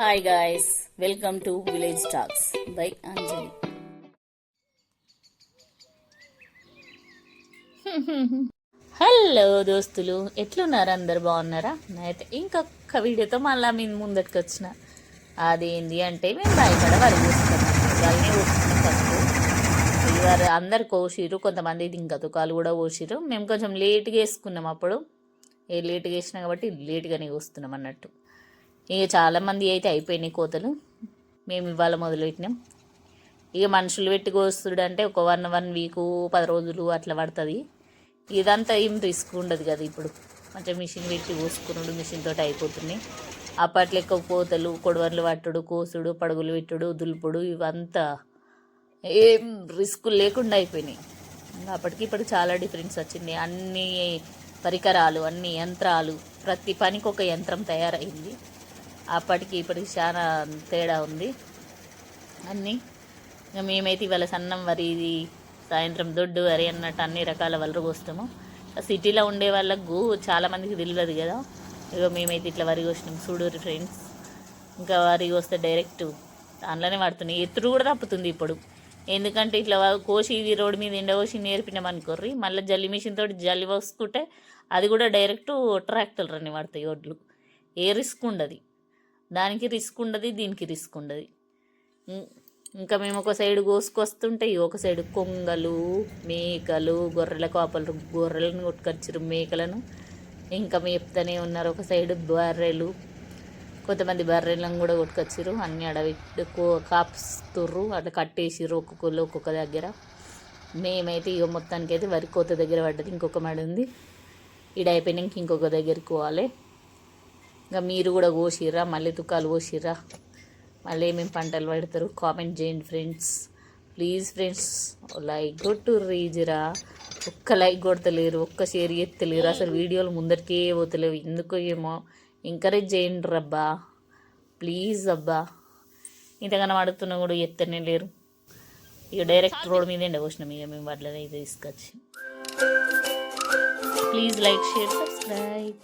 Hi guys, welcome to village talks by Anjali. Hello దోస్తులు, ఎట్లున్నారు? అందరు బాగున్నారా? నేనైతే ఇంకొక వీడియోతో మళ్ళీ మీ ముందటికి వచ్చిన. అదేంటి అంటే మేము బయట వరి చూస్తున్నాం. వాళ్ళని వస్తున్నాం ఫస్ట్. ఇవారు అందరు కోసిరు, కొంతమంది ఇంకా తుకాలు కూడా కోసిరు. మేము కొంచెం లేట్గా వేసుకున్నాం. అప్పుడు లేట్గా వేసినాం కాబట్టి లేట్గానే వస్తున్నాం అన్నట్టు. ఇక చాలామంది అయితే అయిపోయినాయి కోతలు. మేము ఇవాళ మొదలుపెట్టినాం. ఇక మనుషులు పెట్టి కోస్తుడు అంటే ఒక వన్ వీకు 10 రోజులు అట్లా పడుతుంది. ఇదంతా ఏం రిస్క్ ఉండదు కదా. ఇప్పుడు మంచిగా మిషన్ పెట్టి కోసుకున్నాడు, మిషన్ తోటి అయిపోతున్నాయి. అప్పట్లో ఎక్కువ కోతలు, కొడవన్లు పట్టుడు, కోసుడు, పడుగులు పెట్టుడు, దులుపుడు ఇవంతా ఏం రిస్క్ లేకుండా అయిపోయినాయి. అప్పటికి ఇప్పుడు చాలా డిఫరెన్స్ వచ్చింది. అన్ని పరికరాలు, అన్ని యంత్రాలు, ప్రతి పనికి ఒక యంత్రం తయారైంది. అప్పటికి ఇప్పటికి చాలా తేడా ఉంది అన్నీ. మేమైతే ఇవాళ సన్నం వరి, ఇది సాయంత్రం దొడ్డు వరి అన్నట్టు అన్ని రకాల వలరు కోస్తాము. సిటీలో ఉండే వాళ్ళకు చాలామందికి తెలియదు కదా. ఇక మేమైతే ఇట్లా వరి కోసినాం. చూడరు ఫ్రెండ్స్, ఇంకా వరి కోస్తే డైరెక్ట్ దాంట్లోనే పడుతున్నాయి. ఎత్తుడు కూడా తప్పుతుంది ఇప్పుడు. ఎందుకంటే ఇట్లా కోసి ఇది రోడ్డు మీద ఎండకోసి నేర్పినామనుకోర్రి, మళ్ళీ జల్లి మిషన్ తోటి జల్లి పోసుకుంటే అది కూడా డైరెక్ట్ ట్రాక్టర్ అని పడతాయి ఒడ్లు. ఏ రిస్క్ ఉండదు, దానికి రిస్క్ ఉండదు, దీనికి రిస్క్ ఉండదు. ఇంకా మేము ఒక సైడు కోసుకొస్తుంటే ఒక సైడు కొంగలు, మేకలు, గొర్రెల కాపలు గొర్రెలను కొట్టుకొచ్చారు, మేకలను ఇంకా మేపుతూనే ఉన్నారు. ఒక సైడు బర్రెలు, కొంతమంది బర్రెలను కూడా కొట్టుకొచ్చారు. అన్ని అడవి కాపుస్తుర్రు, అట్లా కట్టేసిర్రు ఒక్కొక్కరు ఒక్కొక్క దగ్గర. మేమైతే ఇక మొత్తానికి అయితే వరి కోత దగ్గర పడ్డది. ఇంకొక మడి ఉంది, ఈడ అయిపోయినాక ఇంకొక దగ్గరికి పోవాలి. ఇంకా మీరు కూడా కోసిర్రా? మళ్ళీ తుకాలు కోసిర్రా? మళ్ళీ ఏమేమి పంటలు పెడతారు కామెంట్ చేయండి ఫ్రెండ్స్. ప్లీజ్ ఫ్రెండ్స్, లైక్ కొట్టు రీజరా. ఒక్క లైక్ కొడతలేరు, ఒక్క షేర్ ఎత్తలేరు. అసలు వీడియోలు ముందరికే పోతలేవు, ఎందుకో ఏమో. ఎంకరేజ్ చేయండి రబ్బా, ప్లీజ్ అబ్బా. ఇంతగానో అడుగుతున్నా కూడా ఎత్తనే లేరు. ఇక డైరెక్ట్ రోడ్ మీద ఎండకొచ్చినాం. ఇక మేము వాటిలో అయితే తీసుకొచ్చి. Please like, share, subscribe.